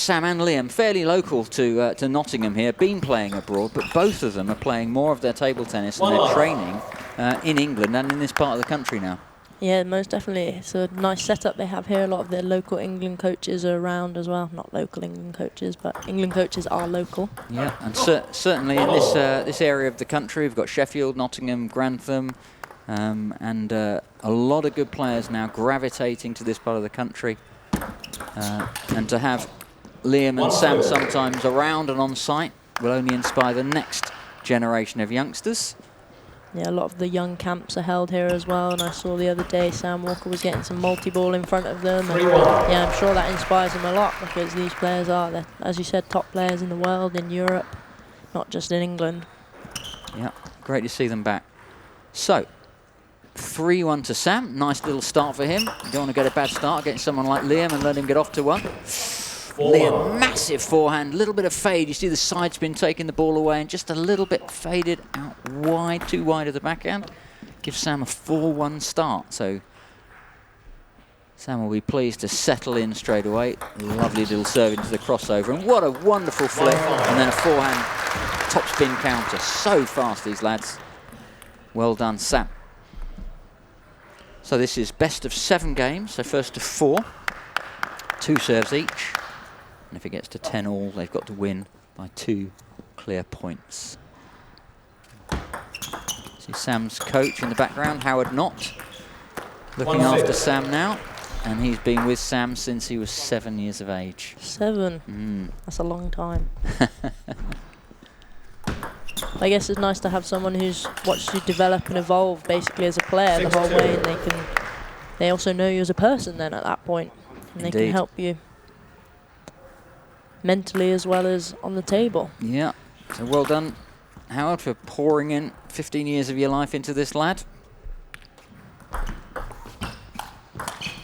Sam and Liam, fairly local to Nottingham here, been playing abroad, but both of them are playing more of their table tennis and their training in England and in this part of the country now. Yeah, most definitely. It's a nice setup they have here. A lot of their local England coaches are around as well. Not local England coaches, but England coaches are local. Yeah, and certainly in this area of the country, we've got Sheffield, Nottingham, Grantham, and a lot of good players now gravitating to this part of the country. And to have Liam and Sam sometimes around and on site will only inspire the next generation of youngsters. Yeah, a lot of the young camps are held here as well, and I saw the other day Sam Walker was getting some multi-ball in front of them. And yeah, I'm sure that inspires them a lot, because these players are, as you said, top players in the world, in Europe, not just in England. Yeah, great to see them back. So, 3-1 to Sam. Nice little start for him. You don't want to get a bad start against someone like Liam and let him get off to one. Liam, massive forehand, little bit of fade. You see the side spin taking the ball away and just a little bit faded out wide, too wide of the backhand. Gives Sam a 4-1 start. So Sam will be pleased to settle in straight away. Lovely little serve into the crossover. And what a wonderful flip. And then a forehand top spin counter. So fast, these lads. Well done, Sam. So this is best of 7 games. So first to 4. 2 serves each. And if it gets to 10 all, they've got to win by 2 clear points. See Sam's coach in the background, Howard Knott, looking after Sam now. And he's been with Sam since he was 7 years of age. 7? That's a long time. I guess it's nice to have someone who's watched you develop and evolve basically as a player the whole way, and they also know you as a person then at that point. And they can help you mentally as well as on the table. Yeah, so well done, Howard, for pouring in 15 years of your life into this lad.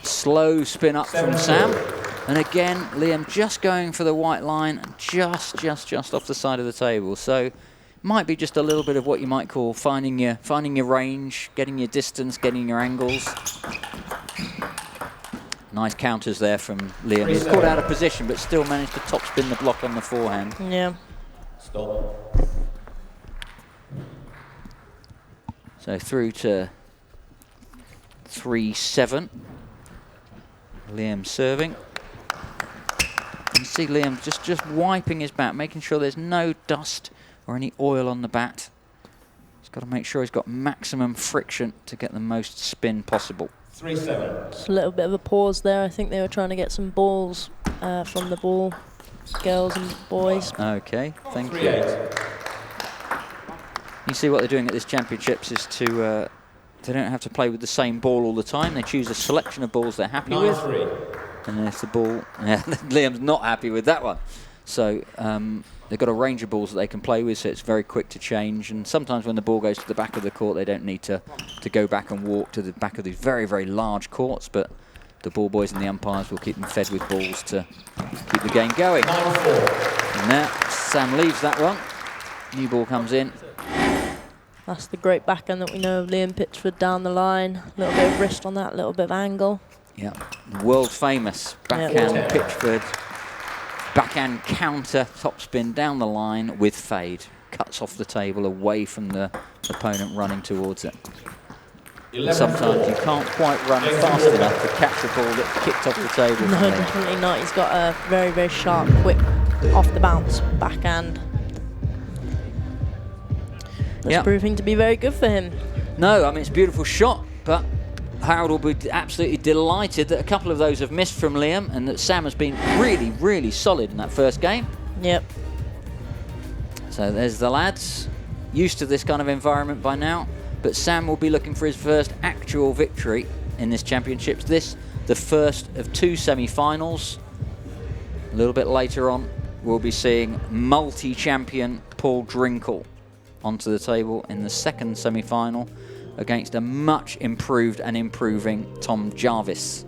Slow spin up from Sam. And again, Liam just going for the white line, just off the side of the table. So might be just a little bit of what you might call finding your range, getting your distance, getting your angles. Nice counters there from Liam. He's caught out of position, but still managed to top spin the block on the forehand. Yeah. Stop. So through to 3-7. Liam serving. You see Liam just wiping his bat, making sure there's no dust or any oil on the bat. He's got to make sure he's got maximum friction to get the most spin possible. 3-7. Just a little bit of a pause there. I think they were trying to get some balls from the ball, girls and boys. Okay, thank you. You see what they're doing at this championships is to they don't have to play with the same ball all the time. They choose a selection of balls they're happy with. And if the ball, Liam's not happy with that one. So they've got a range of balls that they can play with, so it's very quick to change. And sometimes when the ball goes to the back of the court, they don't need to go back and walk to the back of these very, very large courts. But the ball boys and the umpires will keep them fed with balls to keep the game going. 9-4. And now Sam leaves that one. New ball comes in. That's the great backhand that we know of Liam Pitchford down the line. A little bit of wrist on that, a little bit of angle. Yeah, world famous backhand Pitchford. Backhand counter, topspin down the line with fade. Cuts off the table away from the opponent running towards it. Sometimes you can't quite run fast enough to catch a ball that kicked off the table. No, definitely not. He's got a very, very sharp, quick, off the bounce backhand. That's proving to be very good for him. No, I mean, it's a beautiful shot, but Harold will be absolutely delighted that a couple of those have missed from Liam and that Sam has been really, really solid in that first game. Yep. So there's the lads, used to this kind of environment by now, but Sam will be looking for his first actual victory in this championships. This, the first of 2 semi-finals. A little bit later on, we'll be seeing multi-champion Paul Drinkle onto the table in the second semi-final against a much improved and improving Tom Jarvis.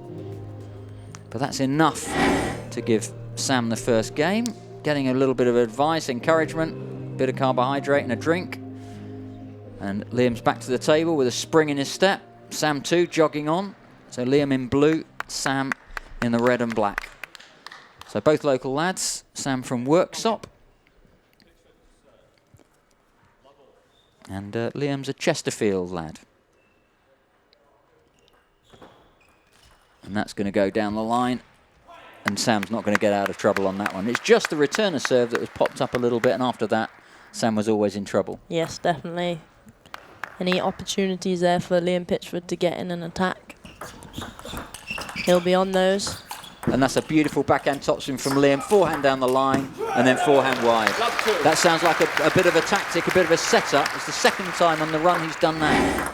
But that's enough to give Sam the first game, getting a little bit of advice, encouragement, a bit of carbohydrate and a drink. And Liam's back to the table with a spring in his step. Sam too, jogging on. So Liam in blue, Sam in the red and black. So both local lads, Sam from Worksop. And Liam's a Chesterfield lad. And that's going to go down the line. And Sam's not going to get out of trouble on that one. It's just the returner serve that was popped up a little bit, and after that, Sam was always in trouble. Yes, definitely. Any opportunities there for Liam Pitchford to get in an attack, he'll be on those. And that's a beautiful backhand topspin from Liam. Forehand down the line, and then forehand wide. That sounds like a bit of a tactic, a bit of a setup. It's the second time on the run he's done that.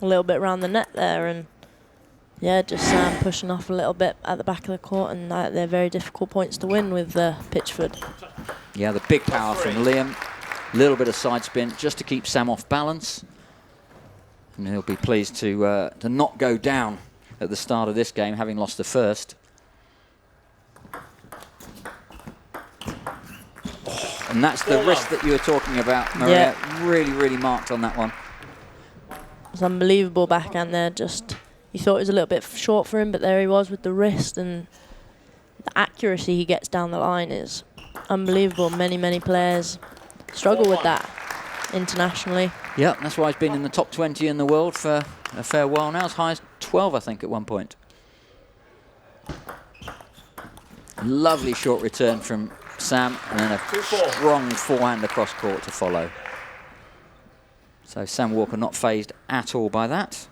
A little bit around the net there, and yeah, just Sam pushing off a little bit at the back of the court, and they're very difficult points to win with Pitchford. Yeah, the big power from Liam. A little bit of side spin just to keep Sam off balance. And he'll be pleased to not go down at the start of this game, having lost the first. Oh, and that's the wrist that you were talking about, Maria. Yeah. Really, really marked on that one. It's unbelievable backhand there. Just, you thought it was a little bit short for him, but there he was with the wrist, and the accuracy he gets down the line is unbelievable. Many players struggle with that internationally. Yeah, that's why he's been in the top 20 in the world for a fair while now, as high as 12, I think, at one point. Lovely short return from Sam, and then a strong forehand across court to follow. So Sam Walker not phased at all by that.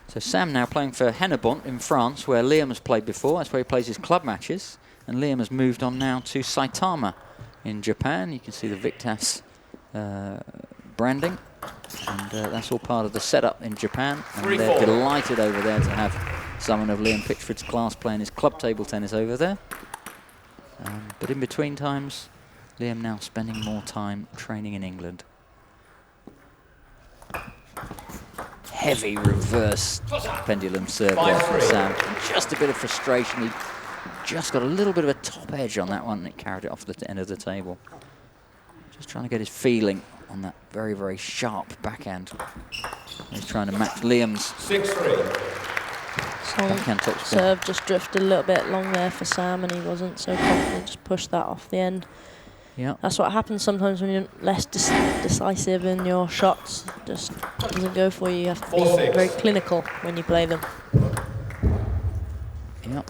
So Sam now playing for Hennebont in France, where Liam has played before. That's where he plays his club matches. And Liam has moved on now to Saitama in Japan. You can see the Victas branding. And that's all part of the setup in Japan. And they're delighted over there to have someone of Liam Pitchford's class playing his club table tennis over there. But in between times, Liam now spending more time training in England. Heavy reverse pendulum serve there from Sam. Just a bit of frustration. He just got a little bit of a top edge on that one, and it carried it off the end of the table. Just trying to get his feeling on that very sharp backhand. He's trying to match Liam's backhand topspin. Serve just drifted a little bit long there for Sam, and he wasn't so confident. Just pushed that off the end. Yeah, that's what happens sometimes when you're less decisive in your shots. Just doesn't go for you. You have to be very clinical when you play them. Yeah.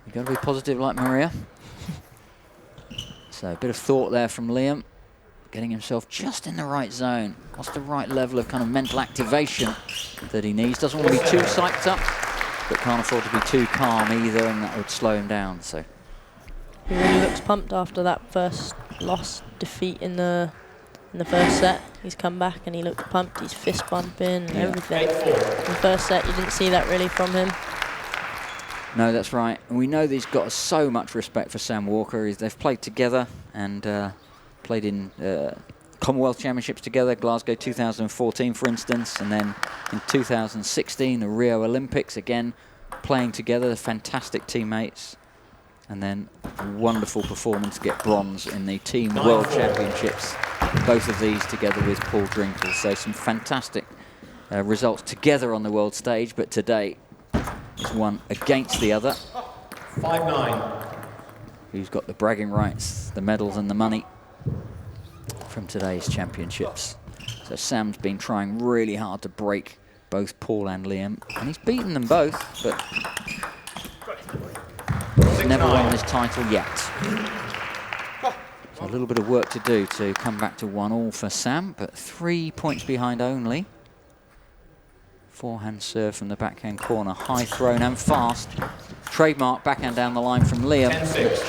You've got to be positive like Maria. So a bit of thought there from Liam, getting himself just in the right zone. What's the right level of kind of mental activation that he needs? Doesn't want to be too psyched up, but can't afford to be too calm either, and that would slow him down. So he really looks pumped after that first defeat in the first set. He's come back and he looked pumped. He's fist bumping and everything. In the first set, you didn't see that really from him. No, that's right. And we know that he's got so much respect for Sam Walker. They've played together and played in Commonwealth Championships together, Glasgow 2014, for instance, and then in 2016, the Rio Olympics, again, playing together. They're fantastic teammates. And then a wonderful performance to get bronze in the Team World Championships. Both of these together with Paul Drinkle. So some fantastic results together on the world stage, but today is one against the other. 5-9. Who's got the bragging rights, the medals and the money from today's championships. So Sam's been trying really hard to break both Paul and Liam, and he's beaten them both, but he's never won this title yet. So a little bit of work to do to come back to 1-1 for Sam, but 3 points behind only. Forehand serve from the backhand corner, high thrown and fast. Trademark backhand down the line from Liam.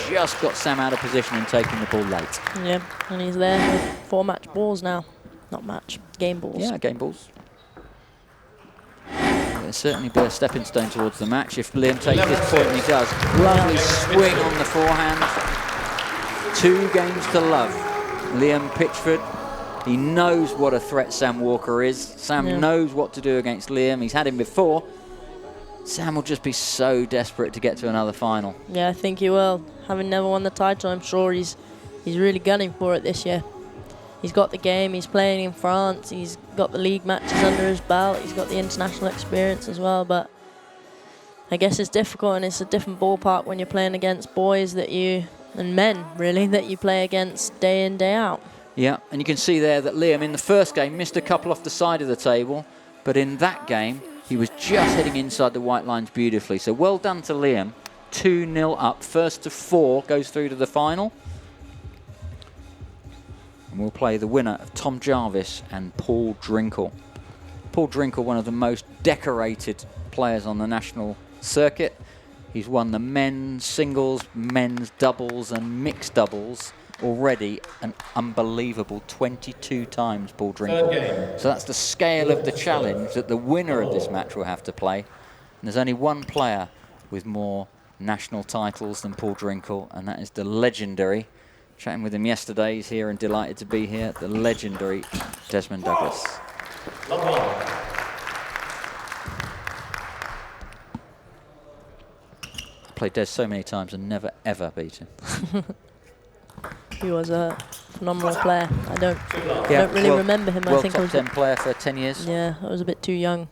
Just got Sam out of position and taking the ball late. Yeah, and he's there with 4 match balls now. Not match, game balls. Yeah, game balls. It'll certainly be a stepping stone towards the match if Liam takes this point, and he does. Lovely swing on the forehand. 2 games to love. Liam Pitchford. He knows what a threat Sam Walker is. Sam knows what to do against Liam. He's had him before. Sam will just be so desperate to get to another final. Yeah, I think he will. Having never won the title, I'm sure he's really gunning for it this year. He's got the game, he's playing in France, he's got the league matches under his belt, he's got the international experience as well, but I guess it's difficult and it's a different ballpark when you're playing against boys and men, really, that you play against day in, day out. Yeah, and you can see there that Liam in the first game missed a couple off the side of the table, but in that game, he was just heading inside the white lines beautifully. So well done to Liam. 2-0 up. First to 4 goes through to the final. And we'll play the winner of Tom Jarvis and Paul Drinkle. Paul Drinkle, one of the most decorated players on the national circuit. He's won the men's singles, men's doubles and mixed doubles already an unbelievable 22 times, Paul Drinkle. So that's the scale of the challenge that the winner of this match will have to play. And there's only one player with more national titles than Paul Drinkle, and that is the legendary, chatting with him yesterday, he's here and delighted to be here, the legendary Desmond Douglas. I played Des so many times and never ever beat him. He was a phenomenal player. I don't really remember him. I think I was top 10 player for 10 years. Yeah, I was a bit too young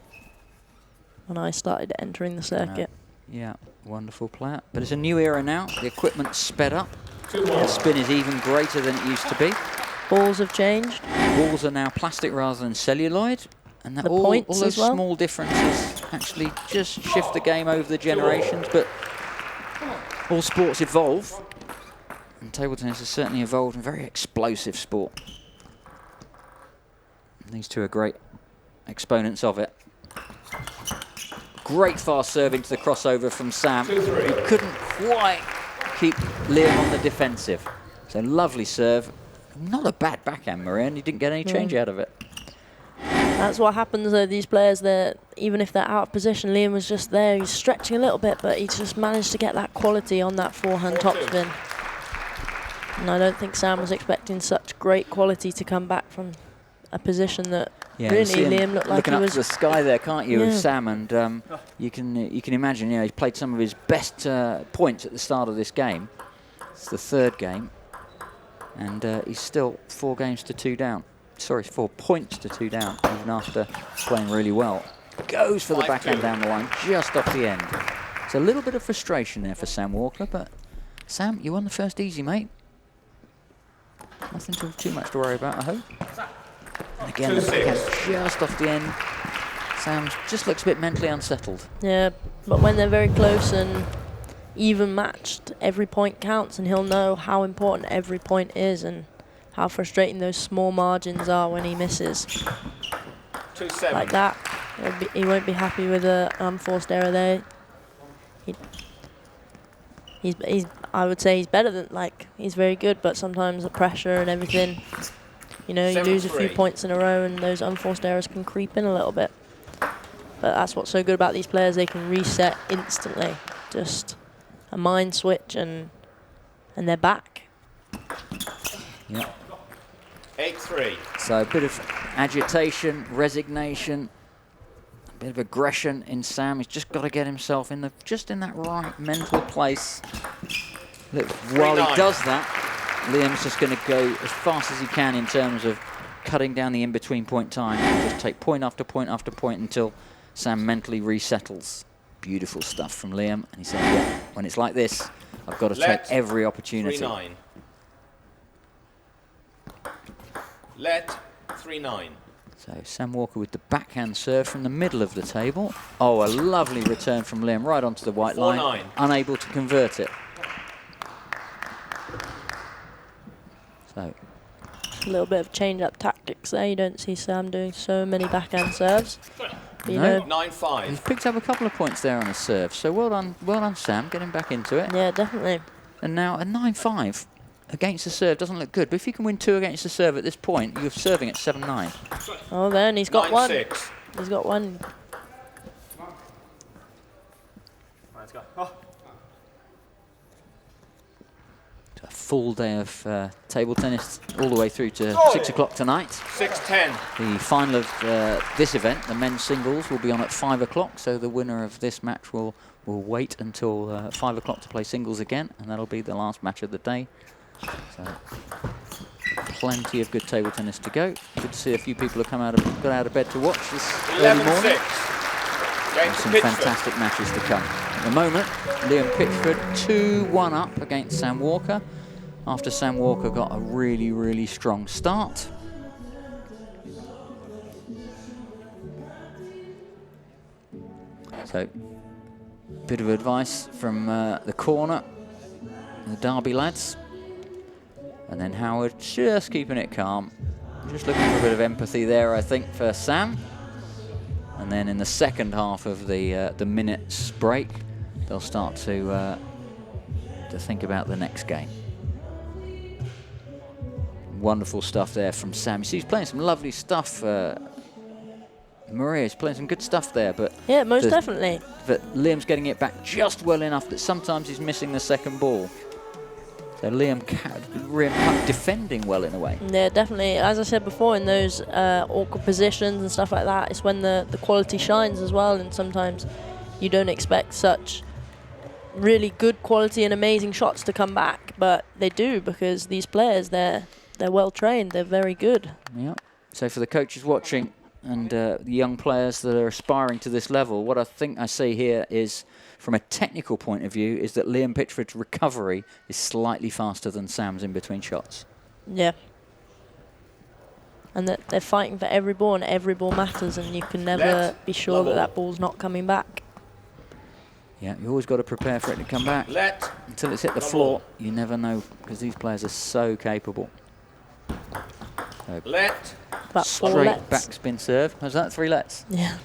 when I started entering the circuit. Yeah, wonderful player. But it's a new era now. The equipment's sped up. The spin is even greater than it used to be. Balls have changed. Balls are now plastic rather than celluloid. And that all those small differences actually just shift the game over the generations. But all sports evolve. And table tennis has certainly evolved in a very explosive sport. And these two are great exponents of it. Great fast serve into the crossover from Sam, who couldn't quite keep Liam on the defensive. So lovely serve. Not a bad backhand, Maria, and he didn't get any change out of it. That's what happens though, these players, even if they're out of position, Liam was just there, he's stretching a little bit, but he just managed to get that quality on that forehand topspin. And I don't think Sam was expecting such great quality to come back from a position that really Liam looked like he was... Looking up to the sky there, can't you, with Sam? And you can imagine, he played some of his best points at the start of this game. It's the third game. And he's still 4 games to 2 down. Sorry, 4 points to 2 down, even after playing really well. Goes for the backhand down the line, just off the end. It's a little bit of frustration there for Sam Walker, but Sam, you won the first easy, mate. Nothing too much to worry about, I hope. And again, the backhand just off the end. Sam just looks a bit mentally unsettled. Yeah, but when they're very close and even matched, every point counts, and he'll know how important every point is and how frustrating those small margins are when he misses. 2-7. Like that. He won't be happy with an unforced error there. I would say he's better than, he's very good, but sometimes the pressure and everything, you lose a few points in a row and those unforced errors can creep in a little bit. But that's what's so good about these players, they can reset instantly. Just a mind switch and they're back. Yeah. 8-3. So a bit of agitation, resignation, a bit of aggression in Sam. He's just got to get himself in that right mental place. Look, while he does that, Liam's just going to go as fast as he can in terms of cutting down the in-between point time and just take point after point after point until Sam mentally resettles. Beautiful stuff from Liam. And he said, yeah, when it's like this, I've got to take every opportunity. 3-9. Let 3-9. So Sam Walker with the backhand serve from the middle of the table. Oh, a lovely return from Liam right onto the white line. Unable to convert it. So a little bit of change-up tactics there. You don't see Sam doing so many backhand serves. No. 9-5. He's picked up a couple of points there on his serve. So well done, Sam, getting back into it. Yeah, definitely. And now a 9-5 against the serve doesn't look good. But if you can win 2 against the serve at this point, you're serving at 7-9. Oh, then he's got 1. 9-6. He's got 1. Let's go. Oh. A full day of table tennis all the way through to 6 o'clock tonight. 6-10. The final of this event, the men's singles, will be on at 5 o'clock. So the winner of this match will wait until 5 o'clock to play singles again, and that'll be the last match of the day. So plenty of good table tennis to go. Good to see a few people have got out of bed to watch this early morning. 11-6. There's some fantastic matches to come. At the moment, Liam Pitchford 2-1 up against Sam Walker after Sam Walker got a really, really strong start. So, bit of advice from the corner, the Derby lads. And then Howard just keeping it calm. Just looking for a bit of empathy there, I think, for Sam. And then in the second half of the minutes break, they'll start to think about the next game. Wonderful stuff there from Sam. You see, he's playing some lovely stuff. Maria's playing some good stuff there, but yeah, most definitely. But Liam's getting it back just well enough that sometimes he's missing the second ball. So Liam defending well in a way. Yeah, definitely. As I said before, in those awkward positions and stuff like that, it's when the quality shines as well. And sometimes you don't expect such really good quality and amazing shots to come back, but they do, because these players, they're well trained. They're very good. Yeah. So for the coaches watching and the young players that are aspiring to this level, what I think I see here is, from a technical point of view, is that Liam Pitchford's recovery is slightly faster than Sam's in between shots. Yeah. And that they're fighting for every ball, and every ball matters, and you can never be sure that that ball's not coming back. Yeah, you always got to prepare for it to come back. Until it's hit the floor, you never know, because these players are so capable. So About 4 straight lets. backspin serve. Was that 3 lets? Yeah.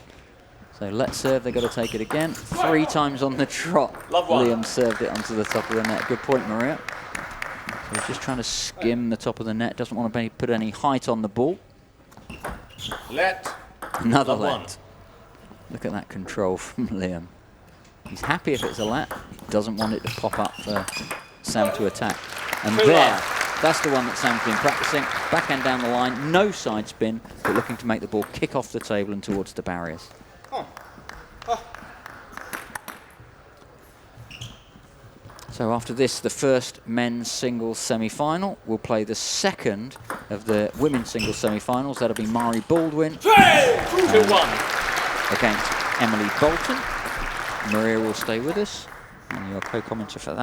So let's serve, they've got to take it again. 3 times on the trot. Liam served it onto the top of the net. Good point, Maria. So he's just trying to skim the top of the net. Doesn't want to put any height on the ball. Another let. Look at that control from Liam. He's happy if it's a let. He doesn't want it to pop up for Sam to attack. And there, that's the one that Sam's been practicing. Backhand down the line, no side spin, but looking to make the ball kick off the table and towards the barriers. So after this, the first men's singles semi-final. We'll play the second of the women's singles semi-finals. That'll be Mari Baldwin against Emily Bolton. Maria will stay with us, and your co-commentator for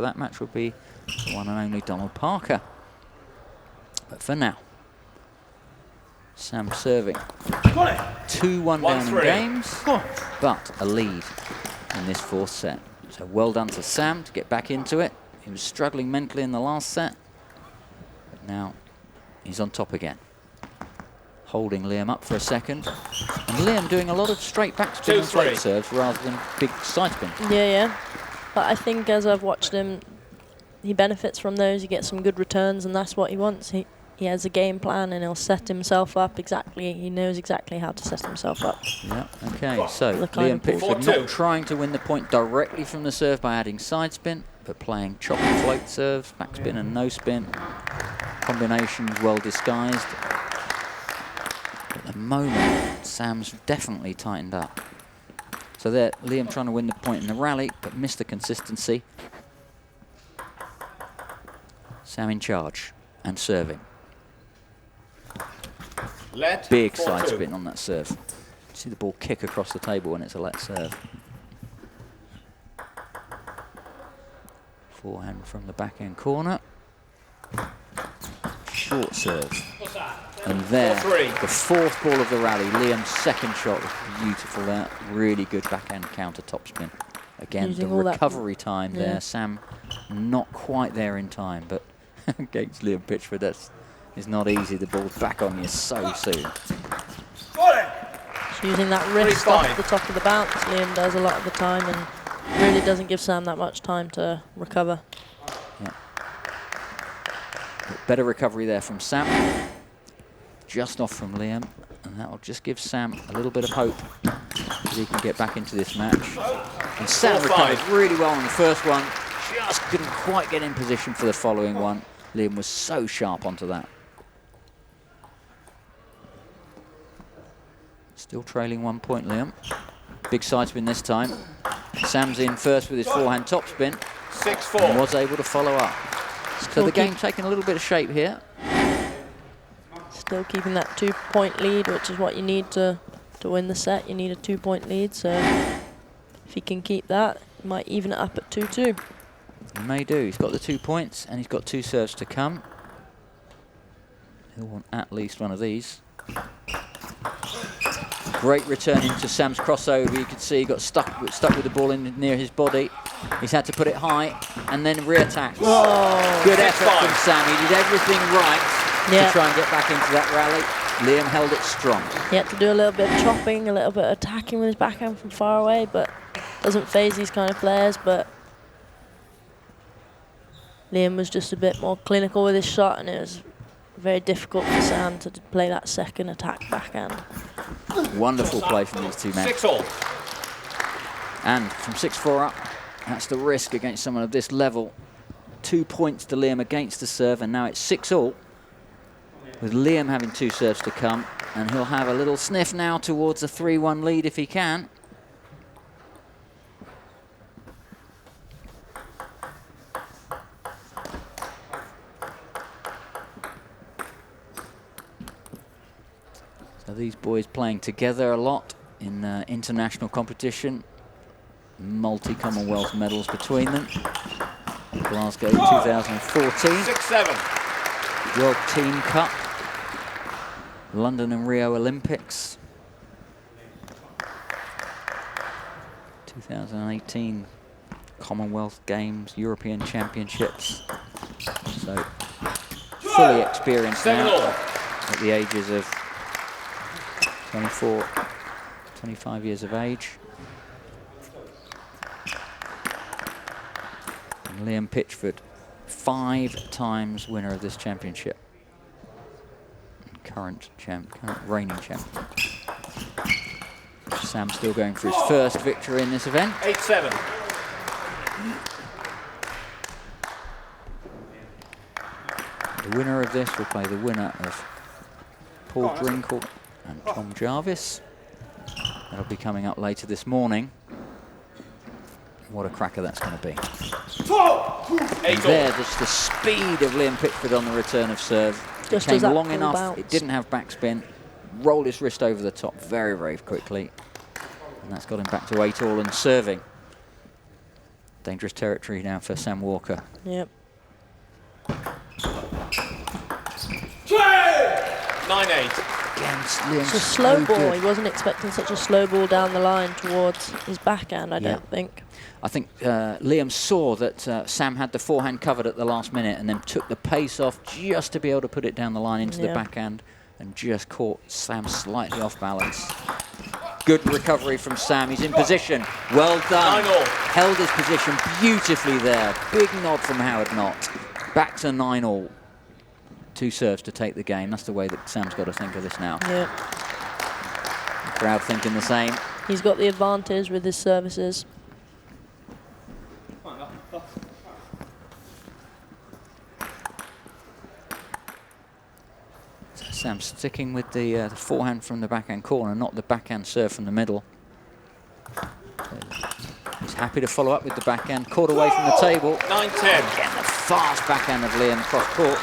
that match will be the one and only Donald Parker. But for now, Sam serving. 2-1 down in games, but a lead in this 4th set. So well done to Sam to get back into it. He was struggling mentally in the last set, but now he's on top again. Holding Liam up for a second. And Liam doing a lot of straight backspin and float serves rather than big side spin. Yeah. But I think as I've watched him, he benefits from those. He gets some good returns, and that's what he wants. He has a game plan, and he'll set himself up exactly. He knows exactly how to set himself up. Yeah, okay. So Liam Pitchford not trying to win the point directly from the serve by adding side spin, but playing chop and float serves, backspin and no spin. Combinations well disguised. At the moment, Sam's definitely tightened up. So there, Liam trying to win the point in the rally, but missed the consistency. Sam in charge and serving. Big side spin on that serve. See the ball kick across the table when it's a let serve. Forehand from the backhand corner. Short serve. And there, the 4th ball of the rally. Liam's second shot was beautiful there. Really good backhand counter topspin. Again, the recovery time there. Sam not quite there in time, but against Liam Pitchford, that's not easy. The ball's back on you so soon. Just using that wrist off the top of the bounce, Liam does a lot of the time, and really doesn't give Sam that much time to recover. Yeah. Better recovery there from Sam. Just off from Liam, and that will just give Sam a little bit of hope that he can get back into this match. And Sam recovered really well on the first one, just couldn't quite get in position for the following one. Liam was so sharp onto that. Still trailing 1 point, Liam. Big side spin this time. Sam's in first with his forehand topspin. 6-4. And was able to follow up. So the game taking a little bit of shape here. Still keeping that 2-point lead, which is what you need to win the set. You need a 2-point lead, so if he can keep that, he might even it up at 2-2. He may do. He's got the 2 points, and he's got 2 serves to come. He'll want at least one of these. Great return into Sam's crossover. You can see he got stuck with the ball in near his body. He's had to put it high and then re-attacks. Oh. Good effort from Sam. He did everything right to try and get back into that rally. Liam held it strong. He had to do a little bit of chopping, a little bit of attacking with his backhand from far away, but doesn't phase these kind of players. But Liam was just a bit more clinical with his shot, and it was very difficult for Sam to play that second attack backhand. Wonderful play from these two men. 6-all. And from 6-4 up, that's the risk against someone of this level. 2 points to Liam against the serve, and now it's 6-all, with Liam having 2 serves to come, and he'll have a little sniff now towards a 3-1 lead if he can. So these boys playing together a lot in international competition. Multi-Commonwealth medals between them. Glasgow 2014. 6-7. World Team Cup. London and Rio Olympics. 2018 Commonwealth Games, European Championships. So fully experienced now at the ages of 24, 25 years of age. And Liam Pitchford, 5 times winner of this championship. Current reigning champion. Sam still going for his first victory in this event. 8-7. The winner of this will play the winner of Paul Drinkle and Tom Jarvis. That'll be coming up later this morning. What a cracker that's going to be. And there, just the speed of Liam Pitchford on the return of serve. It came long enough, bounce. It didn't have backspin, rolled his wrist over the top very, very quickly. And that's got him back to 8-all and serving. Dangerous territory now for Sam Walker. Yep. 9-8. It's a slow ball. He wasn't expecting such a slow ball down the line towards his backhand, I don't think. I think Liam saw that Sam had the forehand covered at the last minute and then took the pace off just to be able to put it down the line into the backhand and just caught Sam slightly off balance. Good recovery from Sam. He's in position. Well done. 9-all. Held his position beautifully there. Big nod from Howard Knott. Back to 9-all. 2 serves to take the game. That's the way that Sam's got to think of this now. Yeah. The crowd thinking the same. He's got the advantage with his services. So Sam sticking with the forehand from the backhand corner, not the backhand serve from the middle. He's happy to follow up with the backhand. Caught away from the table. 9-10. Again, the fast backhand of Liam cross court.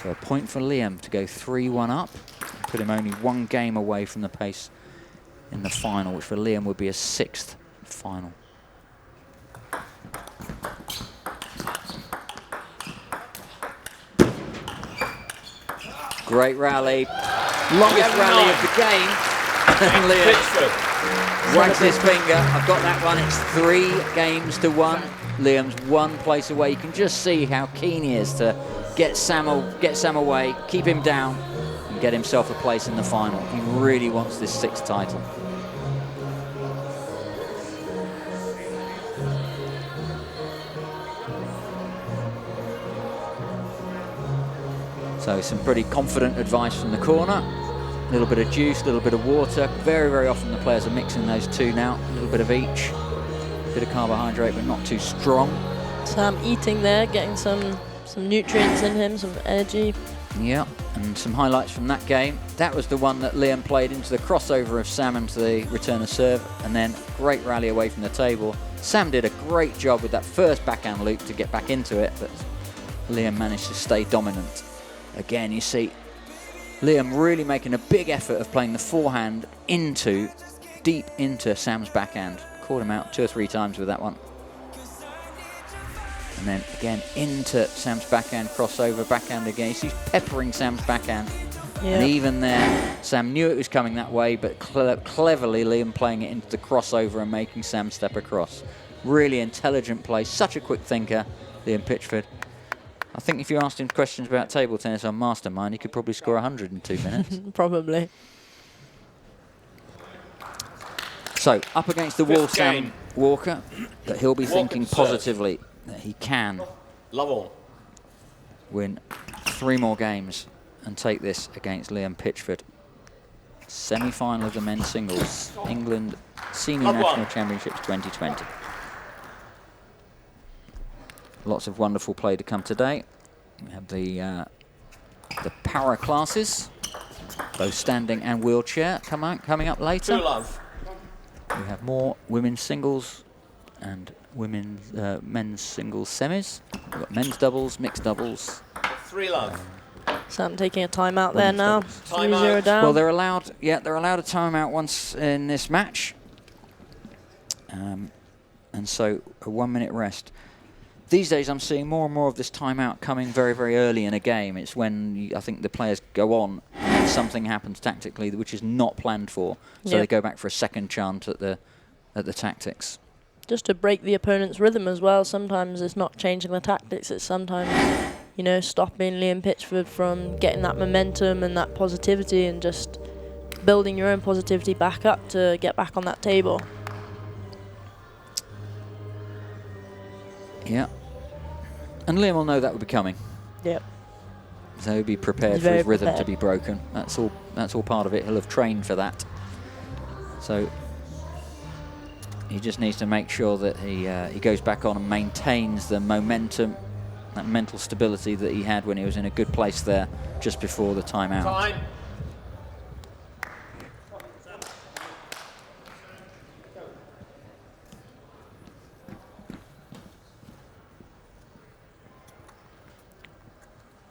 So a point for Liam to go 3-1 up. Put him only 1 game away from the pace in the final, which for Liam would be a 6th final. Great rally. Longest rally of the game. And Liam wags his finger. I've got that one. It's 3 games to 1. Liam's 1 place away. You can just see how keen he is to get Sam away, keep him down, and get himself a place in the final. He really wants this 6th title. So some pretty confident advice from the corner. A little bit of juice, a little bit of water. Very, very often the players are mixing those 2 now. A little bit of each. A bit of carbohydrate, but not too strong. Sam eating there, getting some nutrients in him, some energy. Yeah, and some highlights from that game. That was the one that Liam played into the crossover of Sam into the return of serve, and then great rally away from the table. Sam did a great job with that first backhand loop to get back into it, but Liam managed to stay dominant. Again, you see Liam really making a big effort of playing the forehand deep into Sam's backhand. Caught him out 2 or 3 times with that one. And then again into Sam's backhand, crossover, backhand again. He's peppering Sam's backhand. Yeah. And even there, Sam knew it was coming that way, but cleverly Liam playing it into the crossover and making Sam step across. Really intelligent play, such a quick thinker, Liam Pitchford. I think if you asked him questions about table tennis on Mastermind, he could probably score 100 in 2 minutes. Probably. So, up against the wall, Sam game. Walker, but he'll be thinking positively that he can win 3 more games and take this against Liam Pitchford. Semi-final of the men's singles, England Senior National Championships 2020. Lots of wonderful play to come today. We have the para classes, both standing and wheelchair, coming up later. 2-love. We have more women's singles and men's singles semis. We've got men's doubles, mixed doubles. 3-love. Sam taking a timeout there now. Timeout. 3-0 down. Well, they're allowed a timeout once in this match. And so a 1-minute rest. These days I'm seeing more and more of this timeout coming very, very early in a game. It's when I think the players go on and then something happens tactically which is not planned for. So they go back for a second chance at the tactics. Just to break the opponent's rhythm as well. Sometimes it's not changing the tactics, it's sometimes, you know, stopping Liam Pitchford from getting that momentum and that positivity and just building your own positivity back up to get back on that table. Yeah. And Liam will know that will be coming. Yep. So he'll be prepared for his rhythm to be broken. That's all part of it. He'll have trained for that. So he just needs to make sure that he goes back on and maintains the momentum, that mental stability that he had when he was in a good place there just before the timeout. Time.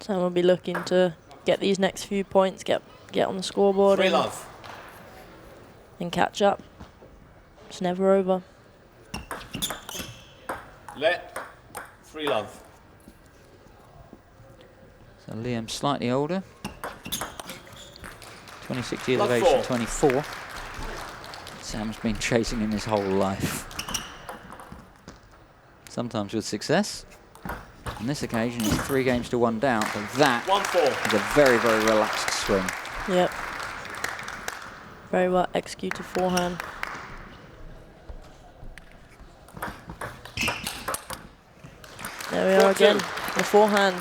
Sam will be looking to get these next few points, get on the scoreboard 3-love. and catch up. It's never over. Let. 3-love. So Liam slightly older. 26 years Love of age, 4. 24. Sam's been chasing him his whole life. Sometimes with success. On this occasion, it's 3 games to 1 down, but that 1-4. is a very, very relaxed swing. Yep. Very well executed forehand. There we are again, the forehand.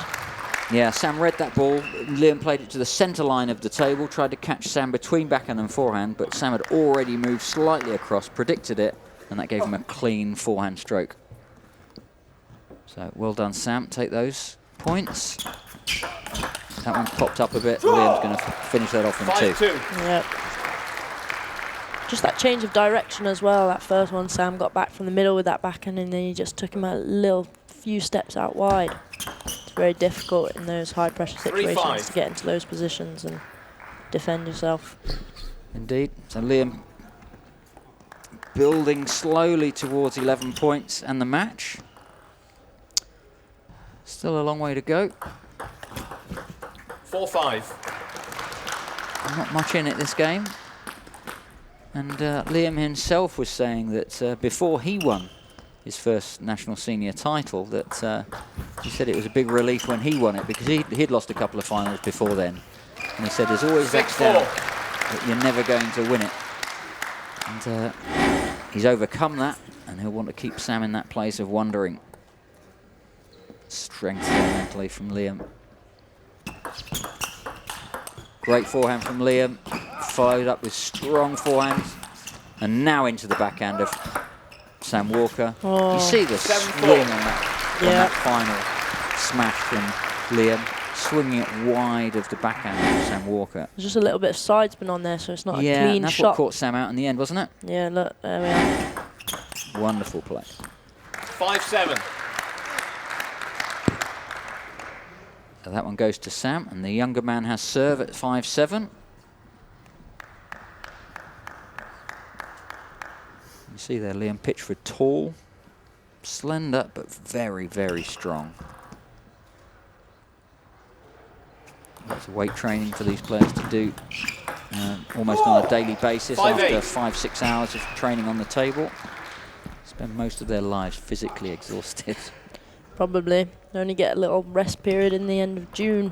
Yeah, Sam read that ball. Liam played it to the centre line of the table, tried to catch Sam between backhand and forehand, but Sam had already moved slightly across, predicted it, and that gave him a clean forehand stroke. So well done, Sam. Take those points. That one's popped up a bit. Liam's going to finish that off in 2. 5-2. Yep. Just that change of direction as well. That first one, Sam got back from the middle with that backhand, and then he just took him a few steps out wide. It's very difficult in those high pressure situations to get into those positions and defend yourself. Indeed. So Liam building slowly towards 11 points and the match. Still a long way to go. 4-5. Not much in it this game. And Liam himself was saying that before he won his first national senior title, that he said it was a big relief when he won it because he'd lost a couple of finals before then. And he said there's always that doubt that you're never going to win it. And he's overcome that, and he'll want to keep Sam in that place of wondering. Strength there mentally from Liam. Great forehand from Liam, followed up with strong forehand, and now into the backhand of Sam Walker. Oh. You see the swing on that final smash from Liam, swinging it wide of the backhand of Sam Walker. There's just a little bit of side spin on there, so it's not a clean and that's shot. what caught Sam out in the end, wasn't it? Yeah, look, there we are. Wonderful play. 5-7. So that one goes to Sam, and the younger man has serve at 5-7. You see there Liam Pitchford, tall, slender, but very, very strong. Lots of weight training for these players to do almost on a daily basis after 5-6 hours of training on the table. Spend most of their lives physically exhausted. Probably. Only get a little rest period in the end of June.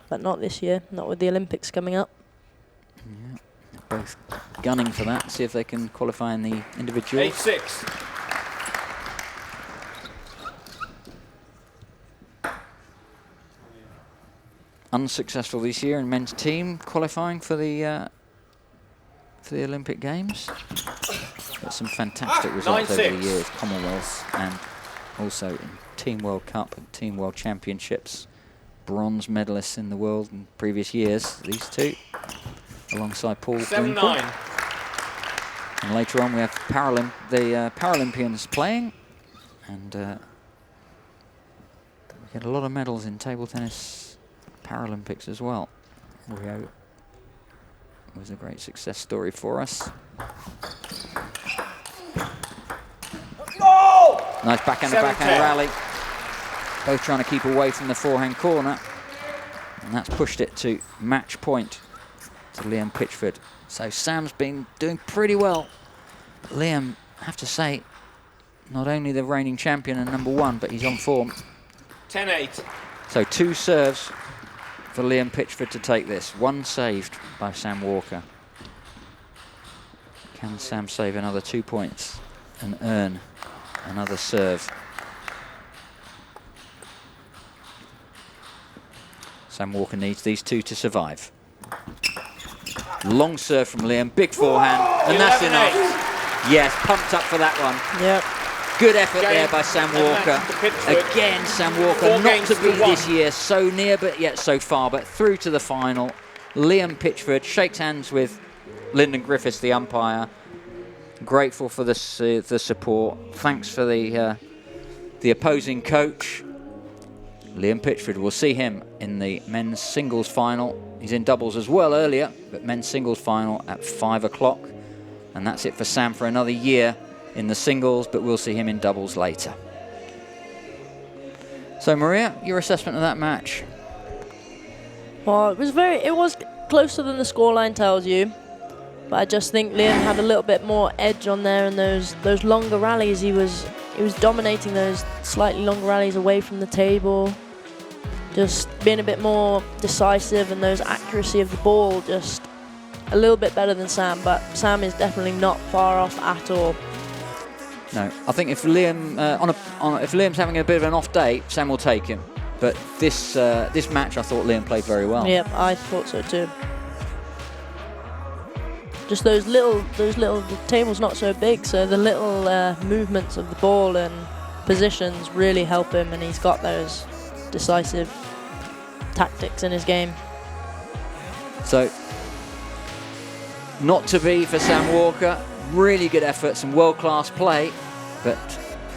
But not this year, not with the Olympics coming up. Yeah, they're both gunning for that, see if they can qualify in the individual. 8-6. Unsuccessful this year in men's team qualifying for the Olympic Games. But some fantastic results over the years, Commonwealth and also in Team World Cup and Team World Championships. Bronze medalists in the world in previous years, these two, alongside Paul Winkle. And later on we have the Paralympians playing, and we get a lot of medals in table tennis Paralympics as well. Rio was a great success story for us. Nice backhand to backhand rally. Both trying to keep away from the forehand corner. And that's pushed it to match point to Liam Pitchford. So Sam's been doing pretty well. But Liam, I have to say, not only the reigning champion and #1, but he's on form. 10-8. So 2 serves for Liam Pitchford to take this. 1 saved by Sam Walker. Can Sam save another 2 points and earn another serve? Sam Walker needs these 2 to survive. Long serve from Liam, big forehand, and that's enough. Yes, pumped up for that one. Yep. Good effort there by Sam Walker. Again, Sam Walker, not to beat this year, so near but yet so far, but through to the final. Liam Pitchford shakes hands with Lyndon Griffiths, the umpire. Grateful for the support. Thanks for the opposing coach. Liam Pitchford, we'll see him in the men's singles final. He's in doubles as well earlier, but men's singles final at 5 o'clock. And that's it for Sam for another year in the singles, but we'll see him in doubles later. So Maria, your assessment of that match? Well, it was closer than the scoreline tells you, but I just think Liam had a little bit more edge on there in those longer rallies. He was dominating those slightly longer rallies away from the table, just being a bit more decisive, and those accuracy of the ball just a little bit better than Sam, but Sam is definitely not far off at all. No, I think if Liam if Liam's having a bit of an off day, Sam will take him. But this match, I thought Liam played very well. Yep, I thought so too. Just those little, the table's not so big, so the little movements of the ball and positions really help him, and he's got those decisive tactics in his game. So, not to be for Sam Walker. Really good effort, some world-class play, but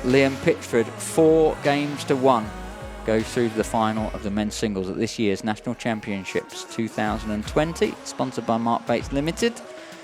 Liam Pitchford, 4 games to 1, goes through to the final of the men's singles at this year's National Championships 2020, sponsored by Mark Bates Limited.